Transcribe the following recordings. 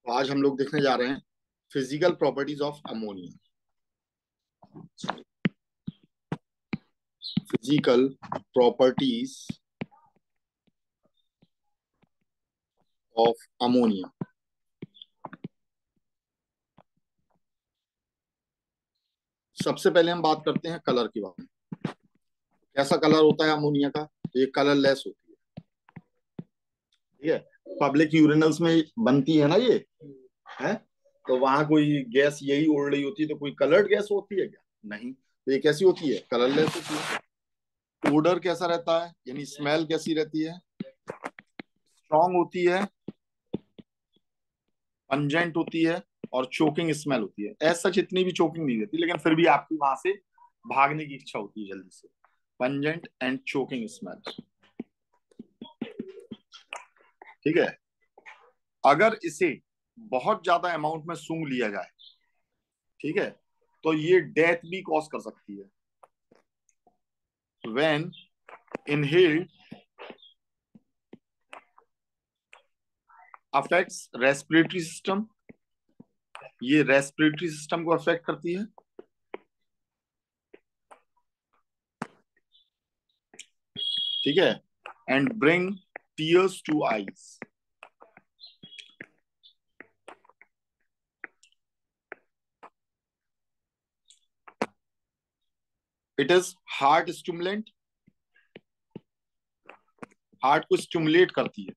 तो आज हम लोग देखने जा रहे हैं physical properties of ammonia. Physical properties of ammonia. सबसे पहले हम बात करते हैं कलर के बारे में। कैसा कलर होता है अमोनिया का? तो ये कलरलेस होती है। ठीक है। पब्लिक यूरिनल्स में बनती है ना ये, है। तो वहां कोई गैस यही उड़ रही होती है, तो कोई कलर्ड गैस होती है क्या? नहीं। तो ये कैसी होती है? कलरलेस होती है। ओडर कैसा रहता है, यानी स्मेल कैसी रहती है? स्ट्रॉन्ग होती है, पंजेंट होती है और चोकिंग स्मेल होती है। एज सच इतनी भी चोकिंग नहीं रहती, लेकिन फिर भी आपकी वहां से भागने की इच्छा होती है जल्दी से। Pungent and choking smell. ठीक है। अगर इसे बहुत ज्यादा अमाउंट में सूंघ लिया जाए, ठीक है, तो ये डेथ भी कॉज कर सकती है। When inhaled affects respiratory system, ये रेस्पिरेटरी सिस्टम को अफेक्ट करती है। ठीक है। And bring tears two eyes. It is heart stimulant, heart को स्टिमुलेट करती है,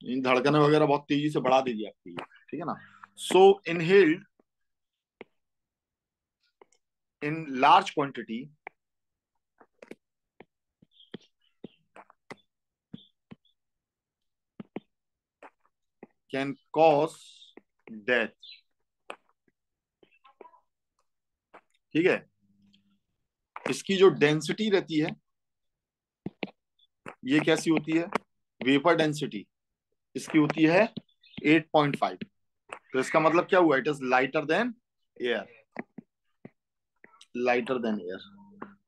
इन धड़कने वगैरह बहुत तेजी से बढ़ा देगी आपकी। ठीक है ना। So inhaled in large quantity can cause death. ठीक है। इसकी जो डेंसिटी रहती है, ये कैसी होती है? वेपर डेंसिटी इसकी होती है 8.5। तो इसका मतलब क्या हुआ? It is lighter than air. Lighter than air.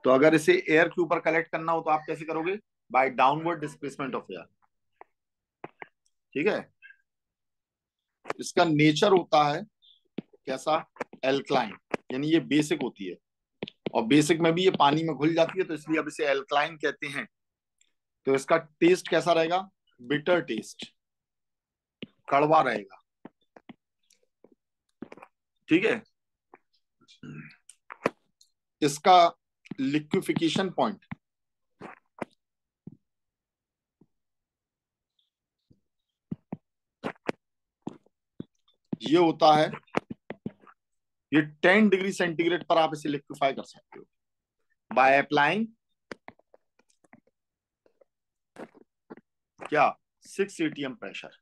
तो अगर इसे एयर के ऊपर कलेक्ट करना हो तो आप कैसे करोगे? By downward displacement of air. ठीक है। इसका नेचर होता है कैसा? एल्कलाइन, यानी ये बेसिक होती है, और बेसिक में भी ये पानी में घुल जाती है, तो इसलिए अब इसे एल्कलाइन कहते हैं। तो इसका टेस्ट कैसा रहेगा? बिटर टेस्ट, कड़वा रहेगा। ठीक है। इसका लिक्विफिकेशन पॉइंट, ये होता है, ये 10 डिग्री सेंटीग्रेड पर आप इसे लिक्विफाई कर सकते हो बाय अप्लाइंग क्या? 6 एटीएम प्रेशर।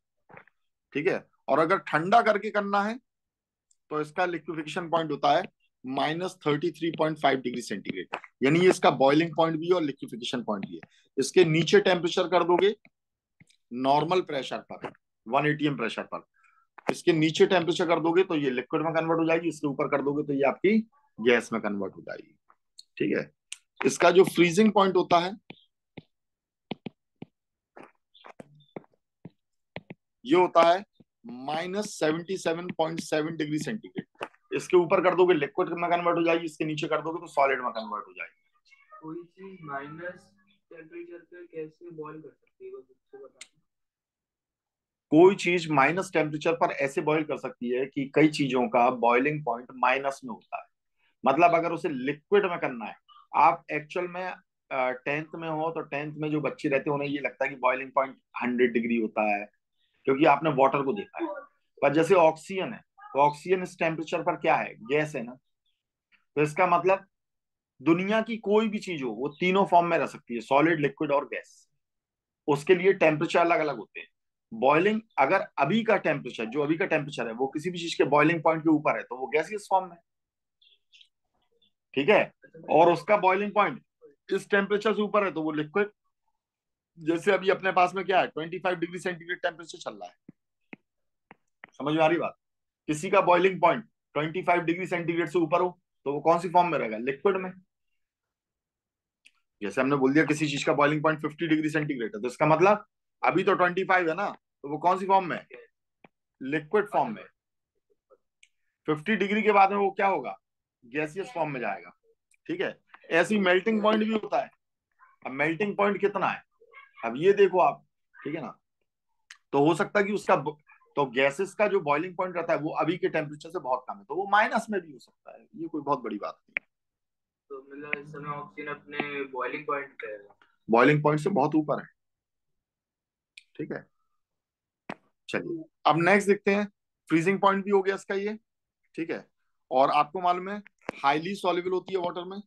ठीक है। और अगर ठंडा करके करना है तो इसका लिक्विफिकेशन पॉइंट होता है -33.5 डिग्री सेंटीग्रेड, यानी ये इसका बॉइलिंग पॉइंट भी है और लिक्विफिकेशन पॉइंट भी है। इसके नीचे टेम्परेचर कर दोगे नॉर्मल प्रेशर पर, 1 एटीएम प्रेशर पर, इसके नीचे टेम्परेचर कर दोगे तो ये लिक्विड में कन्वर्ट हो जाएगी, इसके ऊपर कर दोगे तो ये आपकी गैस में कन्वर्ट हो जाएगी। ठीक है। इसका जो फ्रीजिंग पॉइंट होता है, ये होता है -77.7 डिग्री सेंटीग्रेड। इसके ऊपर कर दोगे लिक्विड में कन्वर्ट हो जाएगी, इसके नीचे कर दोगे तो सॉलिड में कन्वर्ट हो जाएगी। कोई चीज माइनस टेम्परेचर पे कैसे बॉईल कर सकती है, बस उसको बताना। कोई चीज माइनस टेम्परेचर पर ऐसे बॉईल कर सकती है कि कई चीजों का बॉइलिंग पॉइंट माइनस में होता है। मतलब अगर उसे लिक्विड में करना है, आप एक्चुअल में 10th में हो तो 10th में जो बच्चे रहते हैं उन्हें ये लगता है कि बॉइलिंग पॉइंट 100 डिग्री होता है, क्योंकि आपने वाटर को देखा है। पर जैसे ऑक्सीजन है, तो ऑक्सीजन इस टेम्परेचर पर क्या है? गैस है ना। तो इसका मतलब दुनिया की कोई भी चीज हो वो तीनों फॉर्म में रह सकती है, सॉलिड, लिक्विड और गैस। उसके लिए टेम्परेचर अलग अलग होते हैं। बॉइलिंग, अगर अभी का टेम्परेचर, जो अभी का टेम्परेचर है वो किसी भी चीज के बॉइलिंग पॉइंट के ऊपर है तो वो गैसियस फॉर्म में। ठीक है। और उसका बॉइलिंग पॉइंट इस टेम्परेचर से ऊपर है तो वो लिक्विड। जैसे अभी अपने पास में क्या है? 25 डिग्री सेंटीग्रेड टेम्परेचर चल रहा है। समझ में आ रही बात? किसी का बॉइलिंग पॉइंट 25 डिग्री सेंटीग्रेड से ऊपर हो तो वो कौन सी फॉर्म में रहेगा? लिक्विड में। जैसे हमने बोल दिया किसी चीज का बॉइलिंग पॉइंट 50 डिग्री सेंटीग्रेड है, तो इसका मतलब अभी तो 25 है ना, तो वो कौन सी फॉर्म में है? लिक्विड फॉर्म में। 50 डिग्री के बाद में वो क्या होगा, गैसियस फॉर्म में जाएगा। ठीक है, ऐसे ही मेल्टिंग पॉइंट भी होता है। अब मेल्टिंग पॉइंट कितना है, अब ये देखो आप, ठीक है ना। तो हो सकता है कि उसका तो गैसेस का जो बॉइलिंग पॉइंट रहता है वो अभी के टेम्परेचर से बहुत कम है, तो वो माइनस में भी हो सकता है, ये कोई बहुत बड़ी बात नहीं। तो मतलब इस समय ऑक्सीजन अपने बॉइलिंग पॉइंट पे है। बॉइलिंग पॉइंट से बहुत ऊपर है। ठीक है, चलिए अब नेक्स्ट देखते हैं। फ्रीजिंग पॉइंट भी हो गया इसका ये। ठीक है, और आपको मालूम है हाईली सॉल्युबल होती है वाटर में,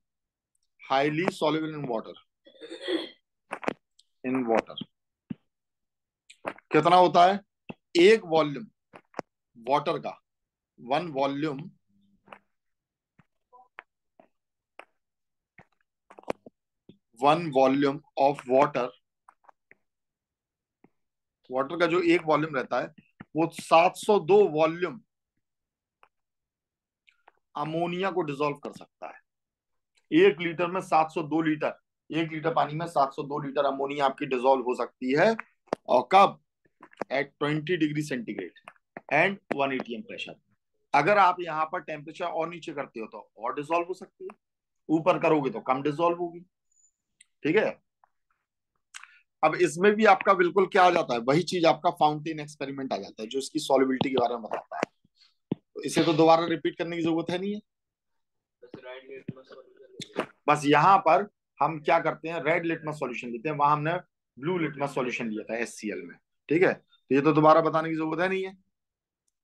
highly soluble in water, in water कितना होता है, एक वॉल्यूम वाटर का, one volume, one volume of water, water का जो एक वॉल्यूम रहता है वो 702 वॉल्यूम अमोनिया को डिसॉल्व कर सकता है। 1 लीटर में 702 लीटर, 1 लीटर पानी में 702 लीटर अमोनिया आपकी डिसॉल्व हो सकती है। और कब, at 20 degree centigrade and 1 atm pressure. अगर आप यहाँ पर टेम्परेचर और नीचे करते हो तो और डिसॉल्व हो सकती है, ऊपर करोगे तो कम डिसॉल्व होगी। ठीक है, अब इसमें भी आपका बिल्कुल क्या आ जाता है, वही चीज आपका फाउंटेन एक्सपेरिमेंट आ जाता है जो इसकी सॉल्युबिलिटी के बारे में बताता है। तो इसे तो दोबारा रिपीट करने की जरूरत है नहीं है। बस राइट लिटमस सॉल्यूशन। बस यहाँ पर हम क्या करते हैं, रेड लिटमस सॉल्यूशन लेते हैं, वहां हमने ब्लू लिटमस सॉल्यूशन लिया था HCl में। ठीक है, तो ये तो दोबारा बताने की जरूरत है नहीं है।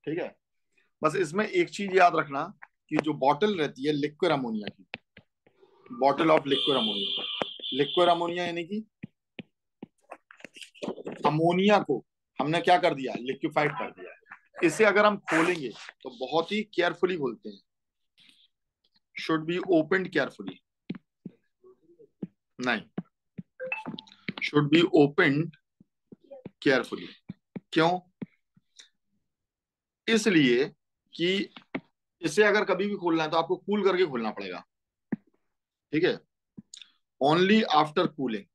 ठीक है, बस इसमें एक चीज याद रखना कि जो बॉटल रहती है लिक्विड अमोनिया की, bottle of liquid ammonia, liquid ammonia यानी कि अमोनिया को हमने क्या कर दिया, लिक्विफाइड कर दिया है। इसे अगर हम खोलेंगे तो बहुत ही केयरफुली खोलते हैं, शुड बी ओपन केयरफुली, नहीं, शुड बी ओपन केयरफुली। क्यों, इसलिए कि इसे अगर कभी भी खोलना है तो आपको कूल करके खोलना पड़ेगा। ठीक है, ओनली आफ्टर कूलिंग,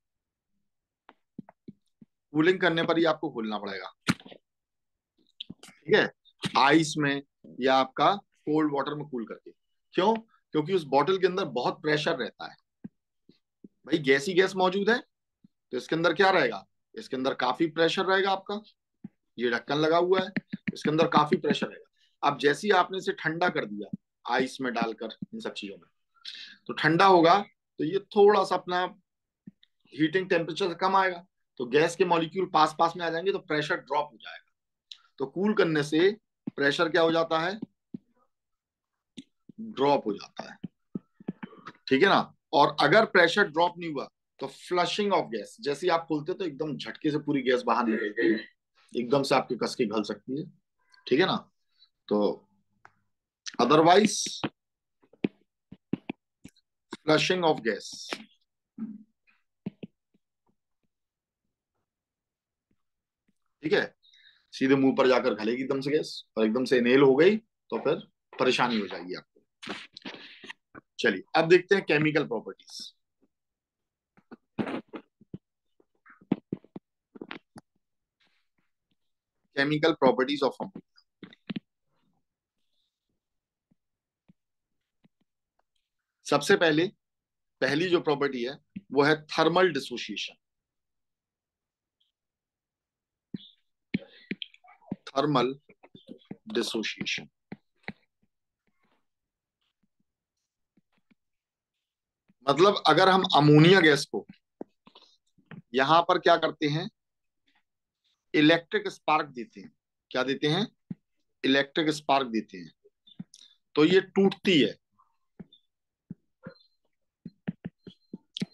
कूलिंग करने पर ही आपको खोलना पड़ेगा। ठीक है, आइस में या आपका कोल्ड वाटर में कूल करके। क्यों, क्योंकि उस बॉटल के अंदर बहुत प्रेशर रहता है। भाई गैस ही गैस मौजूद है, तो इसके अंदर क्या रहेगा, इसके अंदर काफी प्रेशर रहेगा आपका। ये ढक्कन लगा हुआ है, इसके अंदर काफी प्रेशर रहेगा। अब जैसे ही आपने इसे ठंडा कर दिया आइस में डालकर, इन सब चीजों में, तो ठंडा होगा तो ये थोड़ा सा अपना हीटिंग टेम्परेचर से कम आएगा, तो गैस के मॉलिक्यूल पास पास में आ जाएंगे, तो प्रेशर ड्रॉप हो जाएगा। तो कूल करने से प्रेशर क्या हो जाता है, ड्रॉप हो जाता है। ठीक है ना। और अगर प्रेशर ड्रॉप नहीं हुआ तो फ्लशिंग ऑफ गैस, जैसे ही आप खोलते तो एकदम झटके से पूरी गैस बाहर निकलती है, एकदम से आपके कस के घल सकती है। ठीक है ना। तो अदरवाइज फ्लशिंग ऑफ गैस, ठीक है, सीधे मुंह पर जाकर घलेगी एकदम से गैस, और एकदम से इनहेल हो गई तो फिर परेशानी हो जाएगी आपको। चलिए अब देखते हैं chemical properties. Chemical properties of ammonia. सबसे पहले पहली जो प्रॉपर्टी है वो है थर्मल डिसोसिएशन। थर्मल डिसोसिएशन मतलब अगर हम अमोनिया गैस को यहां पर क्या करते हैं, इलेक्ट्रिक स्पार्क देते हैं, क्या देते हैं, इलेक्ट्रिक स्पार्क देते हैं, तो ये टूटती है।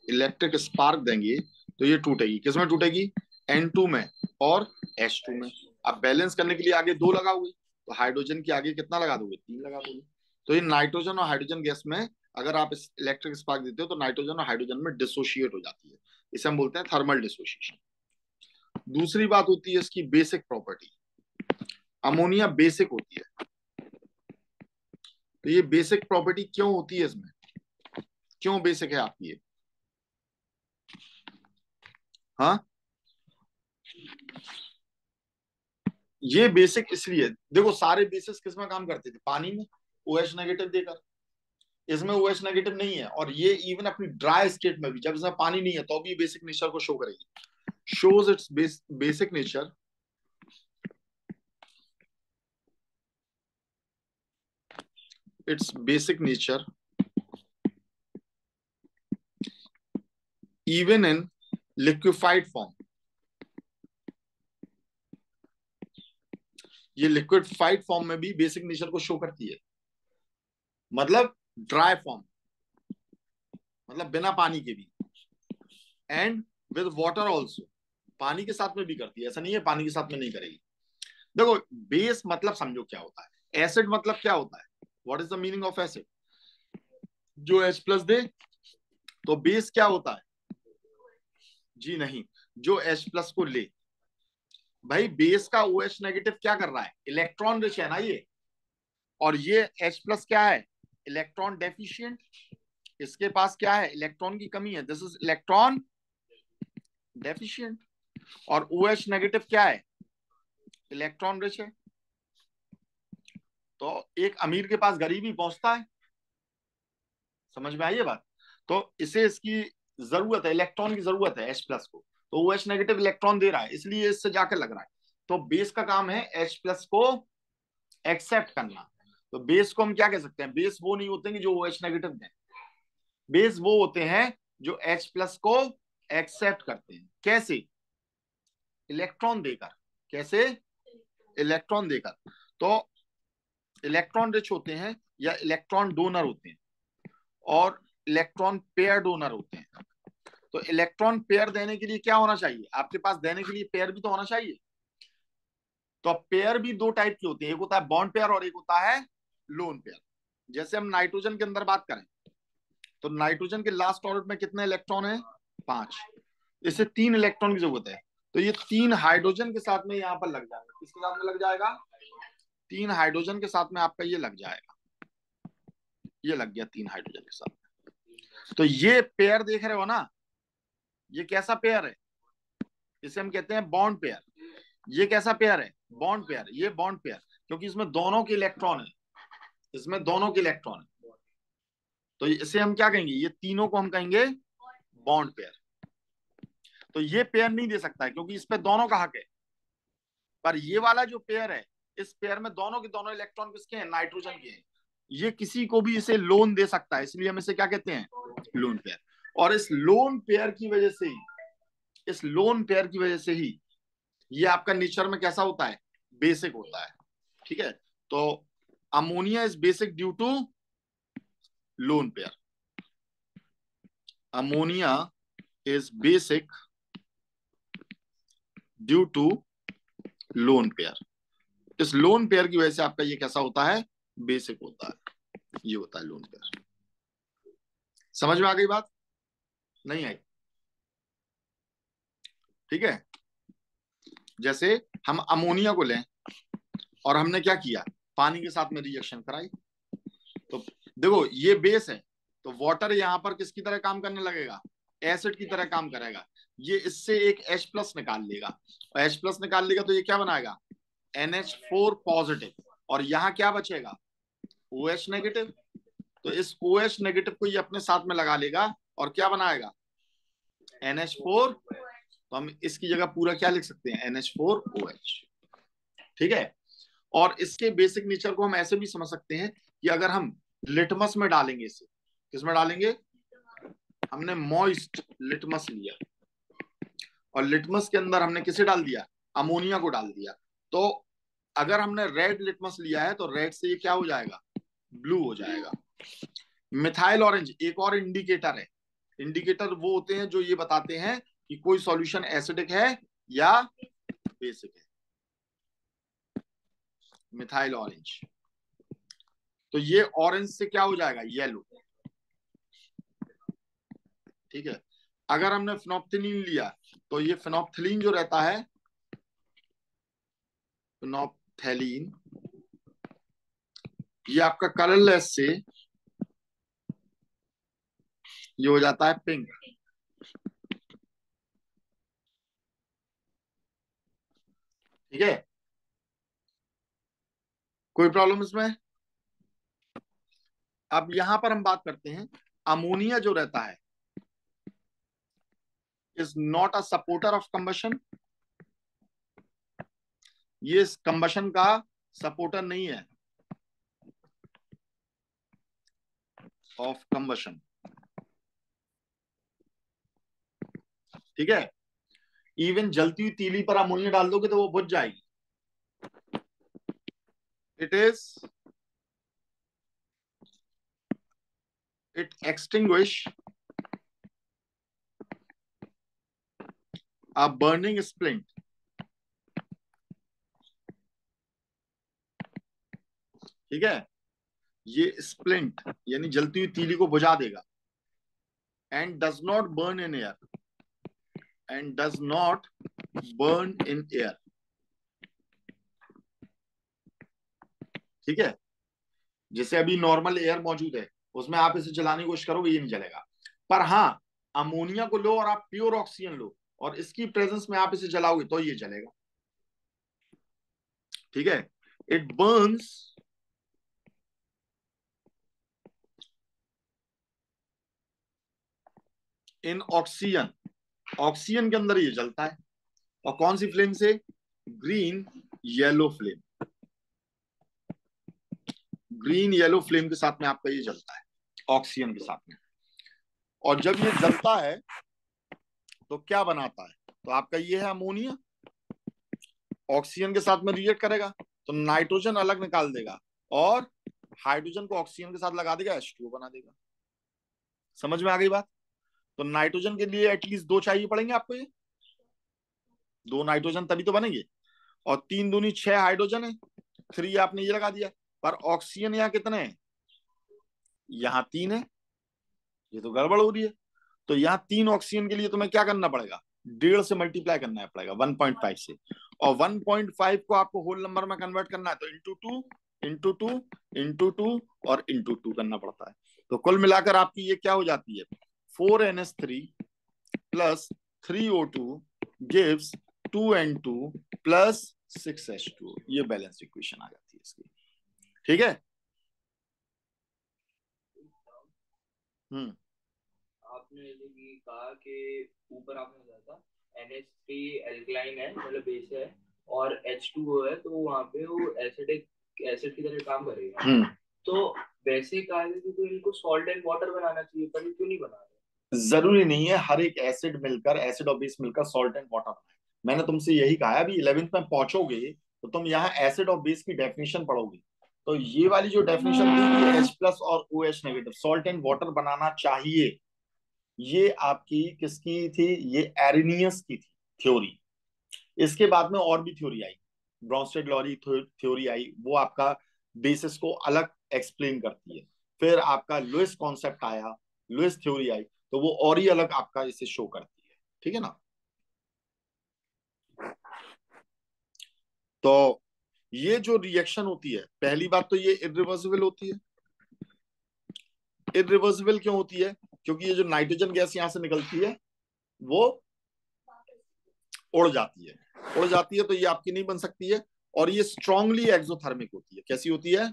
इलेक्ट्रिक स्पार्क देंगे तो ये टूटेगी, किसमें टूटेगी, N2 में और H2 में। अब बैलेंस करने के लिए आगे 2 लगा हुए, तो हाइड्रोजन के आगे कितना लगा दोगे, 3 लगा दोगे। तो ये नाइट्रोजन और हाइड्रोजन गैस में अगर आप इलेक्ट्रिक स्पार्क देते हो तो नाइट्रोजन और हाइड्रोजन में डिसोशिएट हो जाती है, इसे हम बोलते हैं थर्मल डिसोसिएशन। दूसरी बात होती है इसकी बेसिक प्रॉपर्टी। अमोनिया बेसिक होती है, तो ये बेसिक प्रॉपर्टी क्यों होती है इसमें, क्यों बेसिक है आपकी ये, हाँ, ये बेसिक इसलिए, देखो सारे बेसिस किस में काम करते थे, पानी में, OH नेगेटिव देकर। इसमें OH नेगेटिव नहीं है, और ये इवन अपनी ड्राई स्टेट में भी, जब इसमें पानी नहीं है तो भी बेसिक नेचर को शो करेगी। Shows it's basic nature even in liquefied form। ये लिक्विफाइड फॉर्म में भी बेसिक नेचर को शो करती है, मतलब ड्राई फॉर्म, मतलब बिना पानी के भी, एंड विद वाटर ऑल्सो, पानी के साथ में भी करती है, ऐसा नहीं है पानी के साथ में नहीं करेगी। देखो बेस मतलब समझो क्या होता है, एसिड मतलब क्या होता है, what is the meaning of acid, जो H+ दे। तो बेस क्या होता है, जी नहीं, जो H+ को ले। भाई बेस का OH नेगेटिव क्या कर रहा है, इलेक्ट्रॉन रिच है ना ये, और ये H+ क्या है, इलेक्ट्रॉन डेफिशिएंट। इसके पास क्या है, इलेक्ट्रॉन की कमी है, दिस इज इलेक्ट्रॉन डेफिशिएंट। और OH नेगेटिव क्या है, इलेक्ट्रॉन रिच है। तो एक अमीर के पास गरीबी पहुंचता है, समझ में आई ये बात। तो इसे इसकी जरूरत है, इलेक्ट्रॉन की जरूरत है H+ को, तो OH नेगेटिव इलेक्ट्रॉन दे रहा है, इसलिए इससे जाकर लग रहा है। तो बेस का काम है H+ को एक्सेप्ट करना। तो बेस को हम क्या कह सकते हैं, बेस वो नहीं होते हैं कि जो OH नेगेटिव दें, बेस वो होते हैं जो H+ को एक्सेप्ट करते हैं। कैसे, इलेक्ट्रॉन देकर। कैसे, इलेक्ट्रॉन देकर। तो इलेक्ट्रॉन रिच होते हैं या इलेक्ट्रॉन डोनर होते हैं, और इलेक्ट्रॉन पेयर डोनर होते हैं। तो इलेक्ट्रॉन पेयर देने के लिए क्या होना चाहिए, आपके पास देने के लिए पेयर भी तो होना चाहिए। तो पेयर भी दो टाइप के होते हैं, एक होता है बॉन्ड पेयर और एक होता है लोन पेयर। जैसे हम नाइट्रोजन के अंदर बात करें, तो नाइट्रोजन के लास्ट ऑर्बिट में कितने इलेक्ट्रॉन है, 5। इसे 3 इलेक्ट्रॉन की जरूरत है। तो ये 3 हाइड्रोजन के साथ में यहाँ पर लग जाएगा, किसके साथ में लग जाएगा, 3 हाइड्रोजन के साथ में आपका ये लग जाएगा, ये लग गया 3 हाइड्रोजन के साथ। तो ये पेयर देख रहे हो ना, ये कैसा पेयर है, इसे हम कहते हैं बॉन्ड पेयर। ये कैसा पेयर है, बॉन्ड पेयर, ये बॉन्ड पेयर, क्योंकि इसमें दोनों के इलेक्ट्रॉन है, इसमें दोनों के इलेक्ट्रॉन है। तो इसे हम क्या कहेंगे, ये तीनों को हम कहेंगे बॉन्ड पेयर। तो ये पेयर नहीं दे सकता है क्योंकि इस पे दोनों का हक है। पर ये वाला जो पेयर है, इस पेयर में दोनों के दोनों इलेक्ट्रॉन किसके हैं, नाइट्रोजन के हैं। ये किसी को भी इसे लोन दे सकता है, इसलिए हम इसे क्या कहते हैं, लोन पेयर। और इस लोन पेयर की वजह से ही, इस लोन पेयर की वजह से ही ये आपका नेचर में कैसा होता है, बेसिक होता है। ठीक है, तो ammonia is basic due to lone pair. Ammonia is basic due to lone pair. इस लोन पेयर की वजह से आपका ये कैसा होता है, बेसिक होता है, ये होता है लोन पेयर। समझ में आ गई बात, नहीं आई, ठीक है। जैसे हम अमोनिया को लें और हमने क्या किया, पानी के साथ में रिएक्शन कराई, तो देखो ये बेस है, तो वाटर यहां पर किसकी तरह काम करने लगेगा, एसिड की तरह काम करेगा। ये इससे एक H+ निकाल लेगा, और H+ निकाल लेगा तो ये क्या बनाएगा, NH4 पॉजिटिव, और यहाँ क्या बचेगा, OH नेगेटिव। तो इस OH नेगेटिव को ये अपने साथ में लगा लेगा और क्या बनाएगा, NH4। तो हम इसकी जगह पूरा क्या लिख सकते हैं, NH4OH। ठीक है, और इसके बेसिक नेचर को हम ऐसे भी समझ सकते हैं कि अगर हम लिटमस में डालेंगे इसे, किसमें डालेंगे, हमने मॉइस्ट लिटमस लिया और लिटमस के अंदर हमने किसे डाल दिया, अमोनिया को डाल दिया। तो अगर हमने रेड लिटमस लिया है तो रेड से ये क्या हो जाएगा, ब्लू हो जाएगा। मिथाइल ऑरेंज एक और इंडिकेटर है। इंडिकेटर वो होते हैं जो ये बताते हैं कि कोई सॉल्यूशन एसिडिक है या बेसिक है। मिथाइल ऑरेंज, तो ये ऑरेंज से क्या हो जाएगा, येलो। ठीक है, अगर हमने फिनोप्थिलीन लिया तो ये फिनोप्थिलीन जो रहता है, फिनोप्थेलीन, ये आपका कलरलेस से ये हो जाता है पिंक। ठीक है, कोई प्रॉब्लम इसमें? अब यहां पर हम बात करते हैं, अमोनिया जो रहता है is not a supporter of combustion. ये कंबशन का सपोर्टर नहीं है, ऑफ कंबशन। ठीक है, इवन जलती हुई तीली पर अमोनिया डाल दोगे तो वो बुझ जाएगी। It is, it extinguish a burning splint. ठीक है, ये स्प्लिंट यानी जलती हुई तीली को बुझा देगा। And does not burn in air, and does not burn in air. ठीक है, जैसे अभी नॉर्मल एयर मौजूद है, उसमें आप इसे जलाने की कोशिश करोगे, ये नहीं जलेगा। पर हाँ, अमोनिया को लो और आप प्योर ऑक्सीजन लो और इसकी प्रेजेंस में आप इसे जलाओगे तो ये जलेगा। ठीक है, it Burns in oxygen, oxygen के अंदर ये जलता है। और कौन सी फ्लेम से? Green yellow flame. Green yellow flame के साथ में आपका ये जलता है, ऑक्सीजन के साथ में। और जब ये जलता है तो क्या बनाता है? तो आपका ये है अमोनिया, ऑक्सीजन के साथ में रिएक्ट करेगा तो नाइट्रोजन अलग निकाल देगा और हाइड्रोजन को ऑक्सीजन के साथ लगा देगा, H2O बना देगा। समझ में आ गई बात? तो नाइट्रोजन के लिए एटलीस्ट 2 चाहिए पड़ेंगे आपको, ये 2 नाइट्रोजन तभी तो बनेंगे। और 3 दूनी 6 हाइड्रोजन है, 3 आपने ये लगा दिया। पर ऑक्सीजन यहाँ कितने हैं? यहाँ 3 है, ये तो गड़बड़ हो रही है। तो यहाँ 3 ऑक्सीजन के लिए तुम्हें क्या करना पड़ेगा? 1.5 से मल्टीप्लाई करना पड़ेगा 1.5 से। और 1.5 को आपको होल नंबर में कन्वर्ट करना है तो into two, into two, into two और इंटू टू करना पड़ता है। तो कुल मिलाकर आपकी ये क्या हो जाती है? 4NH3 plus 3O2 gives 2N2 plus 6H2। ये बैलेंस इक्वेशन आ जाती है इसकी। ठीक है। आपने जैसे कि कहा कि ऊपर आपने बताया था NH3 एल्कलाइन है, मतलब बेस है, और H2O है, तो वहाँ पे वो एसिडिक एसिड की तरह काम करेगा। तो वैसे कहा जाए तो इनको सॉल्ट एंड वाटर बनाना चाहिए, पर ये क्यों नहीं बना रहे? जरूरी नहीं है हर एक एसिड मिलकर, एसिड और बेस मिलकर सॉल्ट एंड वाटर बनाए। मैंने तुमसे यही कहा है, अभी 11th में पहुंचोगे तो तुम यहाँ एसिड और बेस की डेफिनेशन पढ़ोगे। तो ये वाली जो डेफिनेशन थी कि H+ और OH- सॉल्ट एंड वाटर बनाना चाहिए, ये आपकी किसकी थी? ये एरिनियस की थी थ्योरी। इसके बाद में और भी थ्योरी आई, ब्रॉन्स्टेड लॉरी थ्योरी आई, वो आपका बेसिस को अलग एक्सप्लेन करती है। फिर आपका लुइस कॉन्सेप्ट आया, लुइस थ्योरी आई, तो वो और ही अलग आपका इसे शो करती है। ठीक है ना? तो ये जो रिएक्शन होती है, पहली बात तो ये इरिवर्सिबल होती है। इरिवर्सिबल क्यों होती है? क्योंकि ये जो नाइट्रोजन गैस यहां से निकलती है वो उड़ जाती है, उड़ जाती है तो ये आपकी नहीं बन सकती है। और ये स्ट्रांगली एक्सोथर्मिक होती है। कैसी होती है?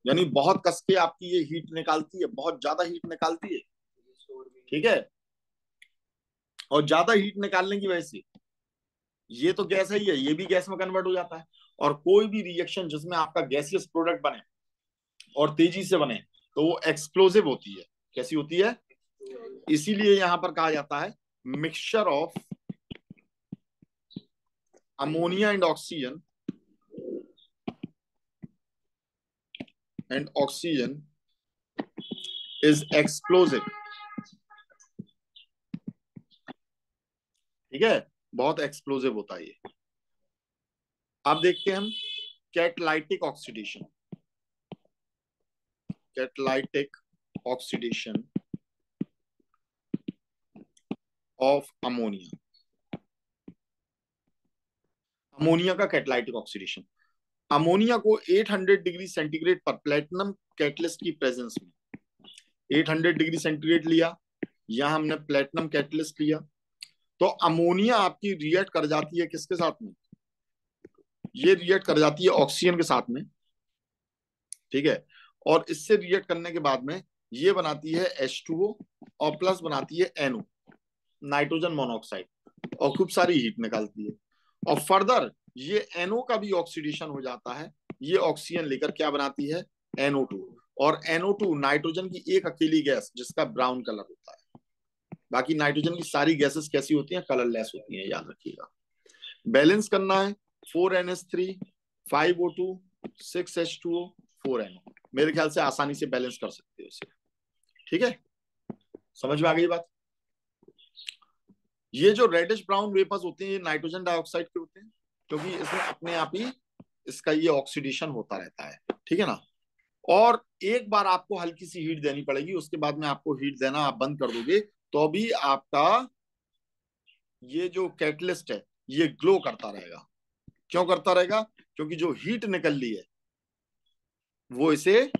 यानी बहुत कस के आपकी ये हीट निकालती है, बहुत ज्यादा हीट निकालती है। ठीक है, और ज्यादा हीट निकालने की वजह से ये तो गैस है ही है, ये भी गैस में कन्वर्ट हो जाता है। और कोई भी रिएक्शन जिसमें आपका गैसियस प्रोडक्ट बने और तेजी से बने तो वो एक्सप्लोसिव होती है। कैसी होती है? इसीलिए यहां पर कहा जाता है mixture of ammonia and oxygen is explosive. ठीक है, बहुत एक्सप्लोसिव होता है ये। अब देखते हैं हम catalytic oxidation. Catalytic oxidation of ammonia. Ammonia का कैटलाइटिक ऑक्सीडेशन। अमोनिया को 800 डिग्री सेंटीग्रेड पर प्लेटिनम कैटलिस्ट की प्रेजेंस में, 800 डिग्री सेंटीग्रेड लिया, यहां हमने प्लेटिनम कैटलिस्ट लिया, तो अमोनिया आपकी रिएक्ट कर जाती है किसके साथ में? ये रिएक्ट कर जाती है ऑक्सीजन के साथ में। ठीक है। और इससे रिएक्ट करने के बाद में ये बनाती है H2O और प्लस बनाती है NO, नाइट्रोजन मोनोऑक्साइड, और खूब सारी हीट निकालती है। और फर्दर ये NO का भी ऑक्सीडेशन हो जाता है, ये ऑक्सीजन लेकर क्या बनाती है, NO2। और NO2 नाइट्रोजन की एक अकेली गैस जिसका ब्राउन कलर होता है। बाकी नाइट्रोजन की सारी गैसेस कैसी होती हैं, कलरलेस होती हैं, याद रखिएगा। बैलेंस करना है 4NH3 5O2 6H2O 4NO। मेरे ख्याल से आसानी से बैलेंस कर सकते हो इसे, ठीक है, समझ में आ गई बात। ये जो रेडिश ब्राउन वेपर्स होते हैं ये नाइट्रोजन डाइऑक्साइड के होते हैं, क्योंकि इसमें अपने आप ही इसका ये ऑक्सीडेशन होता रहता है, ठीक है ना। और एक बार आपको हल्की सी हीट देनी पड़ेगी, उसके बाद में आपको हीट देना आप बंद कर दोगे तो भी आपका ये जो कैटलिस्ट है ये ग्लो करता रहेगा। क्यों करता रहेगा, क्योंकि जो हीट निकल रही है वो इसे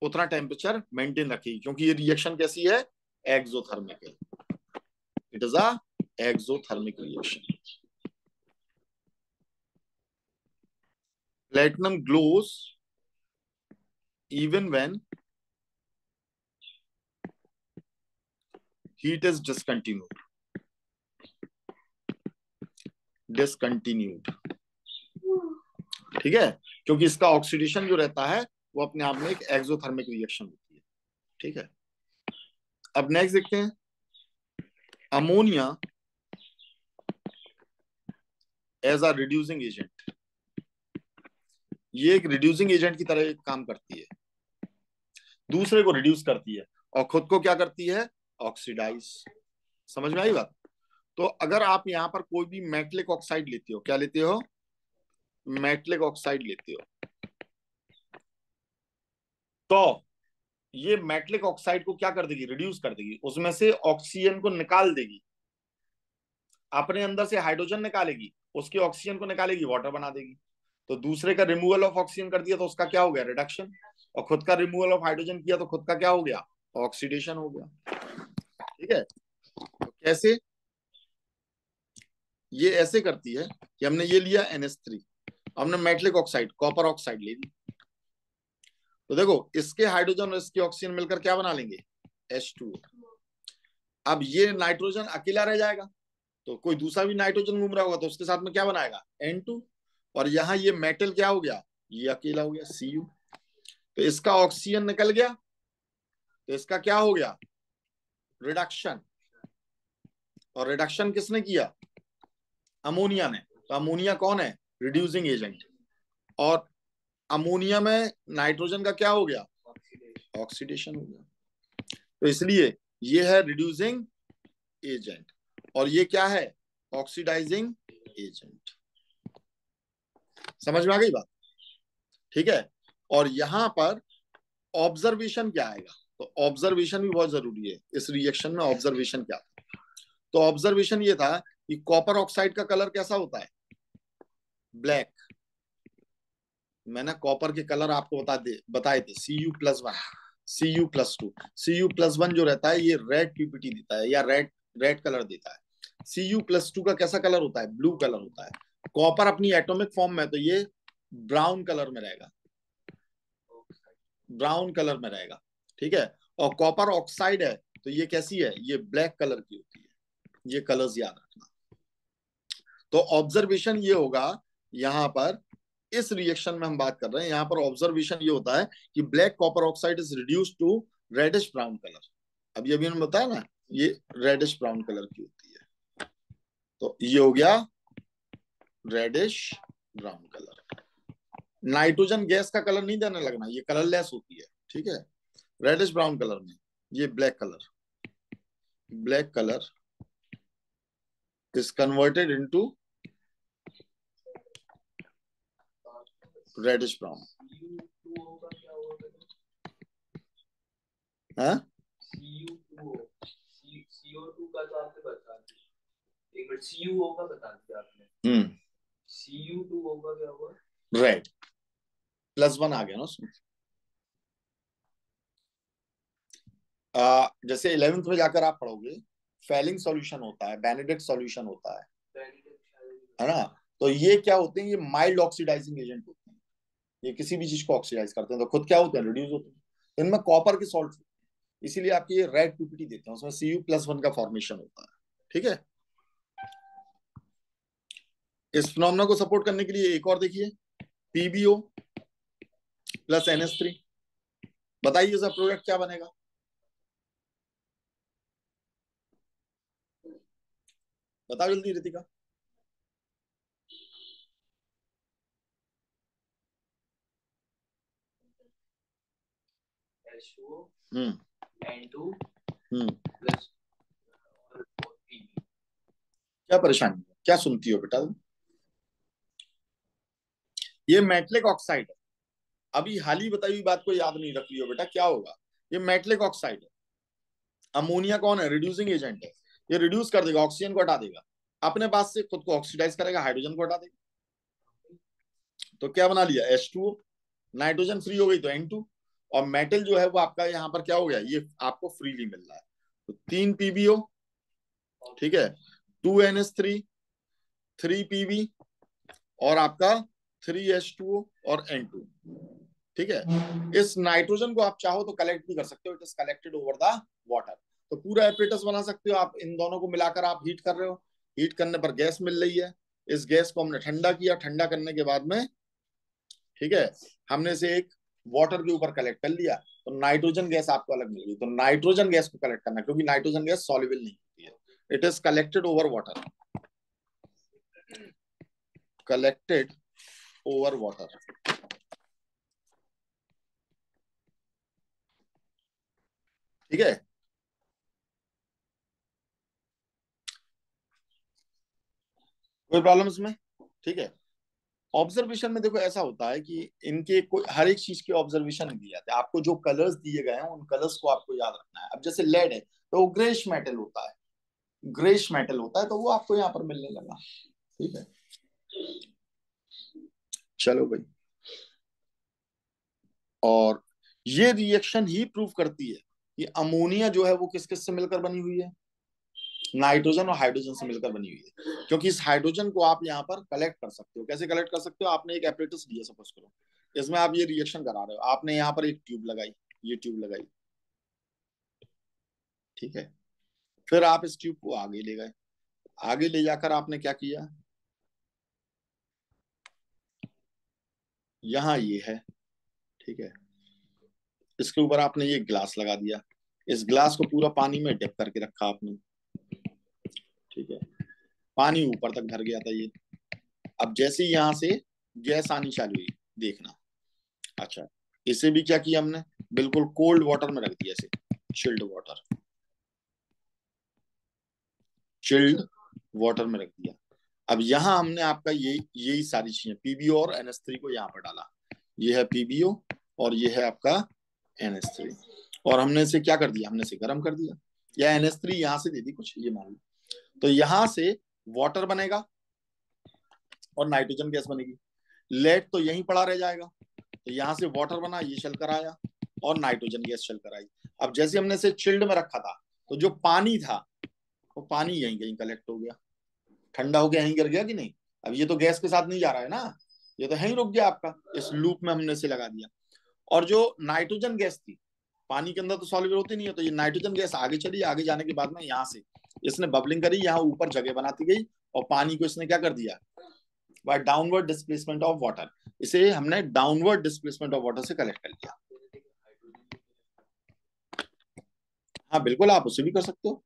उतना टेम्परेचर मेंटेन रखेगी, क्योंकि ये रिएक्शन कैसी है, एक्सोथर्मिक है। It is a exothermic reaction. Platinum glows even when heat is discontinued, ठीक है, क्योंकि इसका ऑक्सीडेशन जो रहता है वो अपने आप में एक एक्सोथर्मिक रिएक्शन होती है, ठीक है। अब नेक्स्ट देखते हैं ammonia as a reducing agent. ये एक रिड्यूसिंग एजेंट की तरह काम करती है, दूसरे को रिड्यूस करती है और खुद को क्या करती है, ऑक्सीडाइज। समझ में आई बात। तो अगर आप यहां पर कोई भी मेटलिक ऑक्साइड लेते हो, क्या लेते हो, मेटलिक ऑक्साइड लेते हो, तो ये मेटलिक ऑक्साइड को क्या कर देगी, रिड्यूस कर देगी, उसमें से ऑक्सीजन को निकाल देगी, अपने अंदर से हाइड्रोजन निकालेगी, उसके ऑक्सीजन को निकालेगी, वाटर बना देगी। तो दूसरे का रिमूवल ऑफ ऑक्सीजन कर दिया तो उसका क्या हो गया, रिडक्शन। और खुद का रिमूवल ऑफ हाइड्रोजन किया तो खुद का क्या हो गया, ऑक्सीडेशन हो गया, ठीक है। तो कैसे, ये ऐसे करती है कि हमने ये लिया NH3, हमने मेटलिक ऑक्साइड कॉपर ऑक्साइड ले ली, तो देखो इसके हाइड्रोजन और इसके ऑक्सीजन मिलकर क्या बना लेंगे, H2O। अब ये नाइट्रोजन अकेला रह जाएगा, तो कोई दूसरा भी नाइट्रोजन घूम रहा होगा तो उसके साथ में क्या बनाएगा, N2। और यहाँ ये मेटल क्या हो गया, ये अकेला हो गया Cu। तो इसका ऑक्सीजन निकल गया तो इसका क्या हो गया, रिडक्शन। और रिडक्शन किसने किया, अमोनिया ने। तो अमोनिया कौन है, रिड्यूसिंग एजेंट। और अमोनिया में नाइट्रोजन का क्या हो गया, ऑक्सीडेशन हो गया। तो इसलिए ये है रिड्यूसिंग एजेंट और ये क्या है, ऑक्सीडाइजिंग एजेंट। समझ में आ गई बात, ठीक है। और यहां पर ऑब्जर्वेशन क्या आएगा, तो ऑब्जर्वेशन भी बहुत जरूरी है इस रिएक्शन में। ऑब्जर्वेशन क्या था, तो ऑब्जर्वेशन ये था कि कॉपर ऑक्साइड का कलर कैसा होता है, ब्लैक। मैंने कॉपर के कलर आपको बताए थे, Cu+1 Cu+2। Cu+1 जो रहता है ये रेड पीपीटी देता है या रेड रेड कलर देता है। Cu+2 का कैसा कलर होता है, ब्लू कलर होता है। कॉपर अपनी एटॉमिक फॉर्म में तो ये ब्राउन कलर में रहेगा, ब्राउन कलर में रहेगा, ठीक है। और कॉपर ऑक्साइड है तो ये कैसी है, ये ब्लैक कलर की होती है। ये कलर्स याद रखना। तो ऑब्जर्वेशन ये होगा, यहां पर इस रिएक्शन में हम बात कर रहे हैं, यहां पर ऑब्जर्वेशन ये होता है कि black copper oxide is reduce to reddish brown colour. अभी अभी हमने बताया ना, ये रेडिश ब्राउन कलर की होती है। तो ये हो गया reddish brown colour. Nitrogen gas का कलर नहीं देने लगना, ये कलरलेस होती है, ठीक है। रेडिश ब्राउन कलर में ये black colour, black colour is converted into reddish brown. हाँ, CO2 का तो आपने बता दिया, एक मिनट CuO का बता दिया आपने। Cu2O का क्या हुआ, रेड +1 आ गया ना उसमें। जैसे 11th में जाकर आप पढ़ोगे, फेलिंग सॉल्यूशन होता है, बेनेडिक्ट सॉल्यूशन होता है ना। तो ये क्या होते हैं, ये माइल्ड ऑक्सीडाइजिंग एजेंट होते हैं। ये किसी भी चीज को ऑक्सीडाइज करते हैं तो खुद क्या होते हैं, रिड्यूस होते हैं। तो इनमें कॉपर के सॉल्ट, इसीलिए आपकी ये रेड पीपीटी देते हैं, उसमें Cu+1 का फॉर्मेशन होता है। ठीक है। इस फिनोमेना को सपोर्ट करने के लिए एक और देखिए, PbO+NH3। बताइए इसका प्रोडक्ट क्या बनेगा। बताओ जल्दी रितिका। H2O हम्म N2 हम्म प्लस और Pb। क्या परेशानी है, क्या सुनती हो बेटा तुम। ये मेटलिक ऑक्साइड है। अभी हाल ही बताई हुई बात को याद नहीं रख लियो बेटा, क्या होगा। ये मेटलिक ऑक्साइड है। अमोनिया कौन है, रिड्यूसिंग एजेंट है। ये रिड्यूस कर देगा, ऑक्सीजन को हटा देगा, अपने पास से खुद को ऑक्सीडाइज करेगा, हाइड्रोजन को हटा देगा। तो क्या बना लिया, H2O। नाइट्रोजन फ्री हो गई तो N2। और मेटल जो है वो आपका यहाँ पर क्या हो गया, ये आपको फ्रीली मिल रहा है। तो 3 PbO, ठीक है, 2NH3, 3 Pb, और आपका 3H2O और N2। ठीक है। इस नाइट्रोजन को आप चाहो तो कलेक्ट भी कर सकते हो, it is collected over the water. तो पूरा एपरेटस बना सकते हो आप, इन दोनों को मिलाकर आप हीट कर रहे हो, हीट करने पर गैस मिल रही है। इस गैस को हमने ठंडा किया, ठंडा करने के बाद में, ठीक है, हमने से एक वाटर के ऊपर कलेक्ट कर लिया, तो नाइट्रोजन गैस आपको अलग मिल गई। तो नाइट्रोजन गैस को कलेक्ट करना, क्योंकि नाइट्रोजन गैस सॉल्युबल नहीं होती है, it is collected over water, collected over water. ठीक है। कोई प्रॉब्लम इसमें। ठीक है। ऑब्जर्वेशन में देखो ऐसा होता है कि इनके कोई हर एक चीज के ऑब्जर्वेशन दिए जाते हैं, आपको जो कलर्स दिए गए हैं उन कलर्स को आपको याद रखना है। अब जैसे लेड है तो वो ग्रेश मेटल होता है, ग्रेश मेटल होता है, तो वो आपको यहाँ पर मिलने लगा। ठीक है। चलो भाई। और ये रिएक्शन ही प्रूव करती है कि अमोनिया जो है वो किस किस से मिलकर बनी हुई है, नाइट्रोजन और हाइड्रोजन से मिलकर बनी हुई है। क्योंकि इस हाइड्रोजन को आप यहाँ पर कलेक्ट कर सकते हो। कैसे कलेक्ट कर सकते हो, आपने एक एपरेटस लिया सपोज करो, इसमें आप ये रिएक्शन करा रहे हो, आपने यहाँ पर एक ट्यूब लगाई, ये ट्यूब लगाई, ठीक है। फिर आप इस ट्यूब को आगे ले गए, आगे ले जाकर आपने क्या किया, यहाँ ये है, ठीक है, इसके ऊपर आपने ये ग्लास लगा दिया, इस ग्लास को पूरा पानी में डिप करके रखा आपने, ठीक है। पानी ऊपर तक भर गया था ये। अब जैसे ही यहाँ से गैस आनी चालू हुई, देखना। अच्छा, इसे भी क्या किया हमने, बिल्कुल कोल्ड वाटर में रख दिया इसे, चिल्ड वाटर, चिल्ड वाटर में रख दिया। अब यहाँ हमने आपका यही सारी चीजें, पीबीओ और NH3 को यहाँ पर डाला। ये है पीबीओ और ये है आपका NH3, और हमने इसे क्या कर दिया, हमने इसे गर्म कर दिया, या NH3 यहाँ से दे दी कुछ, ये मान लो। तो यहाँ से वाटर बनेगा और नाइट्रोजन गैस बनेगी। लेड तो यहीं पड़ा रह जाएगा, तो यहाँ से वाटर बना, ये चल कर आया, और नाइट्रोजन गैस चल कर आई। अब जैसे हमने इसे चिल्ड में रखा था, तो जो पानी था वो पानी यहीं कहीं कलेक्ट हो गया, ठंडा होकर यहीं गिर गया कि नहीं। अब ये तो गैस के साथ नहीं जा रहा है ना, ये तो यहीं रुक गया आपका, इस लूप में हमने इसे लगा दिया। और जो नाइट्रोजन गैस थी, पानी के अंदर तो सॉल्युबल होती नहीं है, तो ये नाइट्रोजन गैस आगे चली, आगे जाने के बाद में यहाँ से इसने बबलिंग करी, यहाँ ऊपर जगह बनाती गई, और पानी को इसने क्या कर दिया, by downward displacement of water, इसे हमने डाउनवर्ड डिस्प्लेसमेंट ऑफ वाटर से कलेक्ट कर लिया। हाँ बिल्कुल, आप उसे भी कर सकते हो,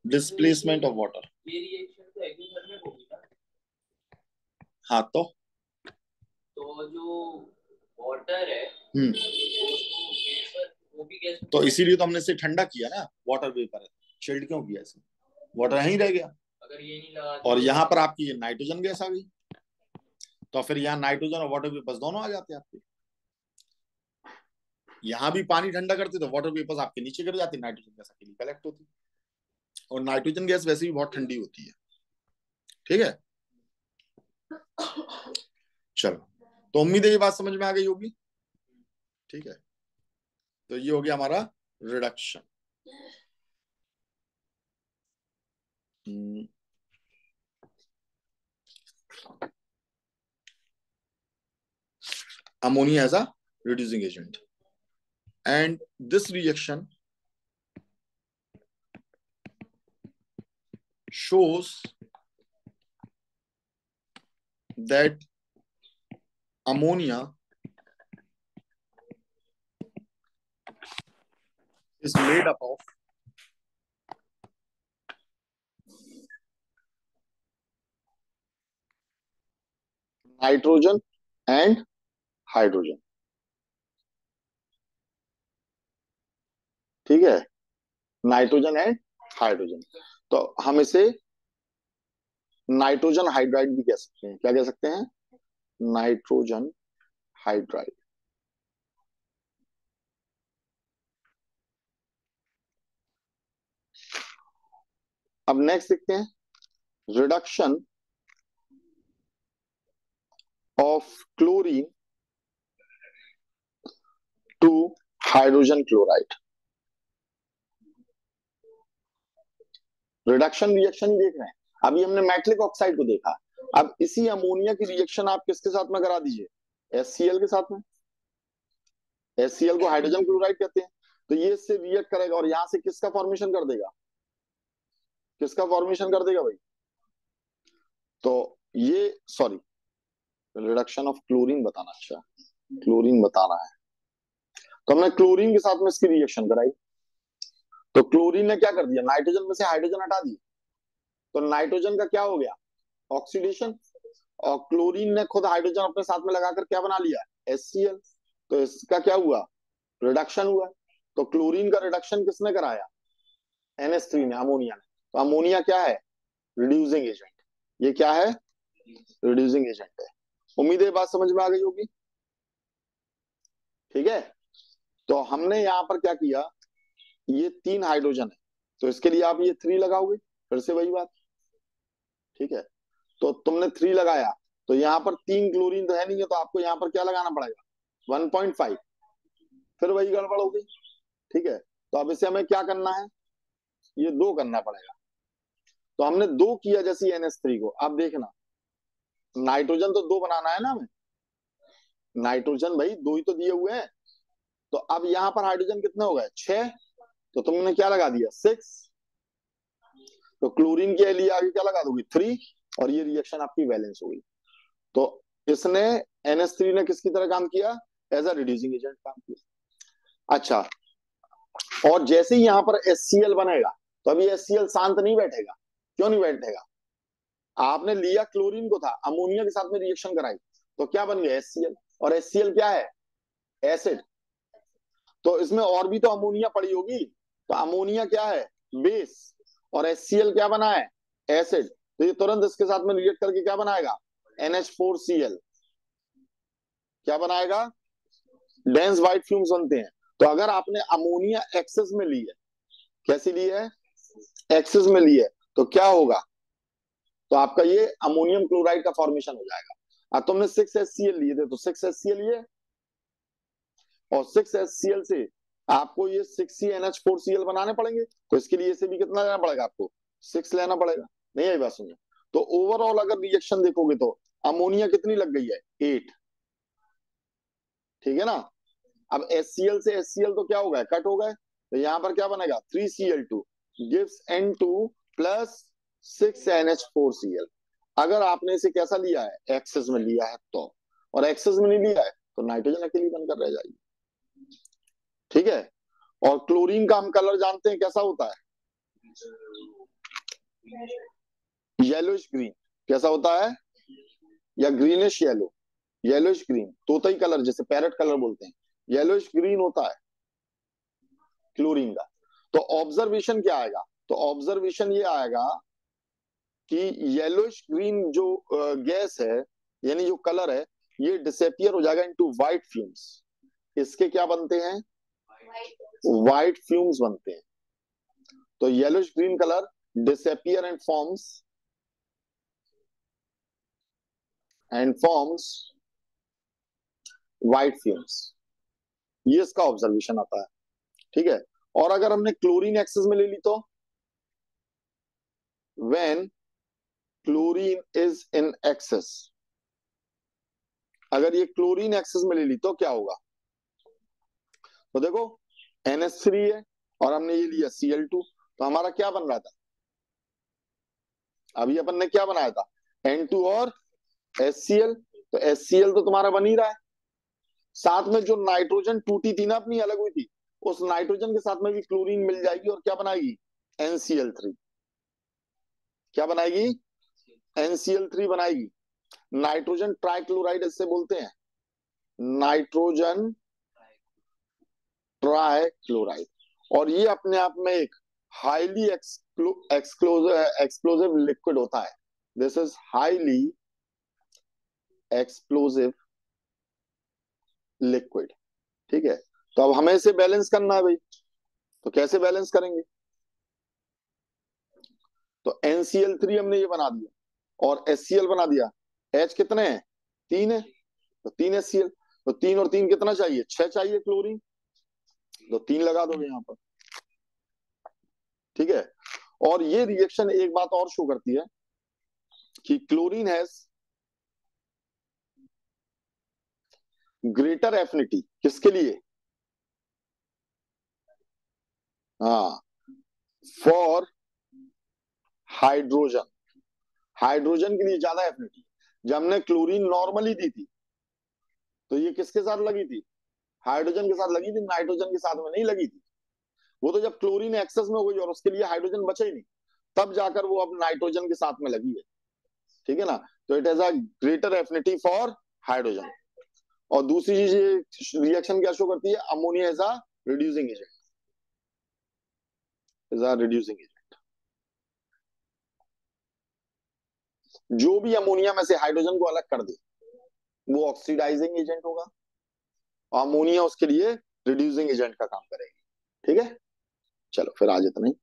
डिस्प्लेसमेंट ऑफ वाटर। ये रिएक्शन तो एक्सोथर्मिक होगी ना। हाँ तो जो वाटर है हम्म वो भी गैस तो में इसीलिए तो हमने इसे ठंडा किया ना, वाटर वेपर है, चिल्ड क्यों किया इसे, वाटर यहीं रह गया। अगर ये नहीं लगाते और तो यहाँ पर आपकी ये नाइट्रोजन गैस आ गई, तो फिर यहाँ नाइट्रोजन और वाटर वेपर्स दोनों आ जाते हैं आपके। यहाँ भी पानी ठंडा करते तो वाटर वेपर्स आपके नीचे गिर जाती, नाइट्रोजन गैस अकेली कलेक्ट होती। और नाइट्रोजन गैस वैसे भी बहुत ठंडी होती है। ठीक है। चलो, तो उम्मीद है ये बात समझ में आ गई होगी। ठीक है। तो ये हो गया हमारा reduction. ammonia as a reducing agent. And this reaction shows that ammonia is made up of nitrogen and hydrogen. ठीक है, नाइट्रोजन एंड हाइड्रोजन। तो हम इसे नाइट्रोजन हाइड्राइड भी कह सकते हैं। क्या कह सकते हैं? Nitrogen hydride. अब नेक्स्ट देखते हैं reduction of chlorine to hydrogen chloride. Reduction reaction ही देख रहे हैं। अभी हमने मेटलिक ऑक्साइड को देखा, अब इसी अमोनिया की रिएक्शन आप किसके साथ में करा दीजिए? HCl के साथ में। HCl को हाइड्रोजन क्लोराइड कहते हैं। तो ये इससे रिएक्ट करेगा और यहां से किसका फॉर्मेशन कर देगा? किसका फॉर्मेशन कर देगा भाई? तो ये सॉरी, रिडक्शन ऑफ क्लोरीन बताना। अच्छा, क्लोरीन बताना है। तो हमने क्लोरीन के साथ में इसकी रिएक्शन कराई, तो क्लोरीन ने क्या कर दिया? नाइट्रोजन में से हाइड्रोजन हटा दिया, तो नाइट्रोजन का क्या हो गया? ऑक्सीडेशन। और क्लोरीन ने खुद हाइड्रोजन अपने साथ में लगाकर क्या बना लिया? HCl। तो इसका क्या हुआ? रिडक्शन हुआ। तो क्लोरीन का रिडक्शन किसने कराया? NH3 ने, अमोनिया ने। तो अमोनिया क्या है? Reducing agent. ये क्या है? रिड्यूसिंग एजेंट है। उम्मीद है बात समझ में आ गई होगी। ठीक है, तो हमने यहां पर क्या किया, ये 3 हाइड्रोजन है, तो इसके लिए आप ये 3 लगाओगे, फिर से वही बात। ठीक है, तो तुमने 3 लगाया, तो यहाँ पर 3 क्लोरीन तो है नहीं है, तो आपको यहाँ पर क्या लगाना पड़ेगा? 1.5। फिर वही गड़बड़ हो गई। ठीक है, तो अब इसे हमें क्या करना है? ये 2 करना पड़ेगा। तो हमने 2 किया जैसे NH3 को। अब देखना, नाइट्रोजन तो 2 बनाना है ना हमें। नाइट्रोजन भाई 2 ही तो दिए हुए हैं। तो अब यहाँ पर हाइड्रोजन कितने हो गए? 6। तो तुमने क्या लगा दिया? 6। तो क्लोरीन के लिए आगे क्या लगा दोगे? 3। और ये रिएक्शन आपकी बैलेंस हो गई। तो इसने NH3 ने किसकी तरह काम किया? एज अ रिड्यूसिंग एजेंट काम किया। अच्छा, और जैसे ही यहां पर HCl बनेगा, तो अभी HCl शांत नहीं बैठेगा। क्यों नहीं बैठेगा? आपने लिया क्लोरीन को था, अमोनिया के साथ में रिएक्शन कराई, तो क्या बन गया? HCl। और HCl क्या है? एसिड। तो इसमें और भी तो अमोनिया पड़ी होगी, तो अमोनिया क्या है? बेस। और HCl क्या बना है? एसिड। तो ये तुरंत इसके साथ में रिएक्ट करके क्या बनाएगा? NH4Cl। क्या बनाएगा? डेंस व्हाइट फ्यूम्स बनते हैं। तो अगर आपने अमोनिया एक्सेस में ली है, कैसी ली है? एक्सेस में ली है, तो क्या होगा? तो आपका ये अमोनियम क्लोराइड का फॉर्मेशन हो जाएगा। अब तुमने 6HCl लिए थे, तो 6HCl लिए, और 6HCl से आपको ये 6CnH4Cl बनाने पड़ेंगे, तो इसके लिए इसे भी कितना लेना पड़ेगा? आपको 6 लेना पड़ेगा। नहीं आई बात समझो? तो ओवरऑल अगर रिएक्शन देखोगे तो अमोनिया कितनी लग गई है? 8। ठीक है ना? अब HCl से HCl तो क्या हो गया? कट हो गए, तो यहां पर क्या बनेगा? 3Cl2 gives N2 plus 6NH4Cl। अगर आपने इसे कैसा लिया है? एक्सेस में लिया है तो, और एक्सेस में नहीं लिया है तो नाइट्रोजन अकेली बनकर रह जाएगी। ठीक है, और क्लोरीन का हम कलर जानते हैं कैसा होता है? Yellowish green. कैसा होता है? या ग्रीनिश येलो, येलोइश ग्रीन, तोतई कलर जिसे पैरेट कलर बोलते हैं, येलोइश ग्रीन होता है क्लोरीन का। तो ऑब्जर्वेशन क्या आएगा? तो ऑब्जर्वेशन ये आएगा कि येलोइश ग्रीन जो गैस है, यानी जो कलर है, ये डिसअपियर हो जाएगा इनटू व्हाइट फ्यूम्स। इसके क्या बनते हैं? व्हाइट फ्यूम्स बनते हैं। तो yellowish green colour disappear and forms white fumes. ये इसका ऑब्जर्वेशन आता है। ठीक है, और अगर हमने क्लोरीन एक्सेस में ले ली तो when chlorine is in excess, अगर ये क्लोरीन एक्सेस में ले ली तो क्या होगा? तो देखो NH3 है और हमने ये लिया Cl2, तो हमारा क्या बन रहा था? अभी अपन ने क्या बनाया था? N2 और HCl। तो HCl तो तुम्हारा बन ही रहा है। साथ में जो नाइट्रोजन टूटी थी ना अपनी, अलग हुई थी, उस नाइट्रोजन के साथ में भी क्लोरीन मिल जाएगी और क्या बनाएगी? NCl3। क्या बनाएगी? NCl3 बनाएगी। नाइट्रोजन ट्राइक्लोराइड इससे बोलते हैं, नाइट्रोजन ट्राइक्लोराइड। और ये अपने आप में एक हाईली एक्सप्लोसिव लिक्विड होता है। This is highly explosive liquid. ठीक है, तो अब हमें इसे बैलेंस करना है भाई। तो कैसे बैलेंस करेंगे? तो NCl3 हमने ये बना दिया और HCl बना दिया। H कितने हैं? 3 है, तो 3 HCl। तो 3 और 3 कितना चाहिए? 6 चाहिए क्लोरीन, तो 3 लगा दोगे यहां पर। ठीक है, और ये रिएक्शन एक बात और शो करती है कि क्लोरीन हैज ग्रेटर एफिनिटी। किसके लिए? हाँ, फॉर हाइड्रोजन। हाइड्रोजन के लिए ज्यादा एफिनिटी। जब हमने क्लोरीन नॉर्मली दी थी तो ये किसके साथ लगी थी? हाइड्रोजन के साथ लगी थी, नाइट्रोजन के साथ में नहीं लगी थी। वो तो जब क्लोरीन एक्सेस में हो गई और उसके लिए हाइड्रोजन बचा ही नहीं, तब जाकर वो अब नाइट्रोजन के साथ में लगी है। ठीक है ना? तो it has a greater affinity for hydrogen. और दूसरी चीज रिएक्शन क्या शो करती है? Ammonia is a reducing agent, is a reducing agent. जो भी अमोनिया में से हाइड्रोजन को अलग कर दे वो ऑक्सीडाइजिंग एजेंट होगा, और अमोनिया उसके लिए रिड्यूसिंग एजेंट का काम करेगी। ठीक है, चलो फिर आज इतना ही।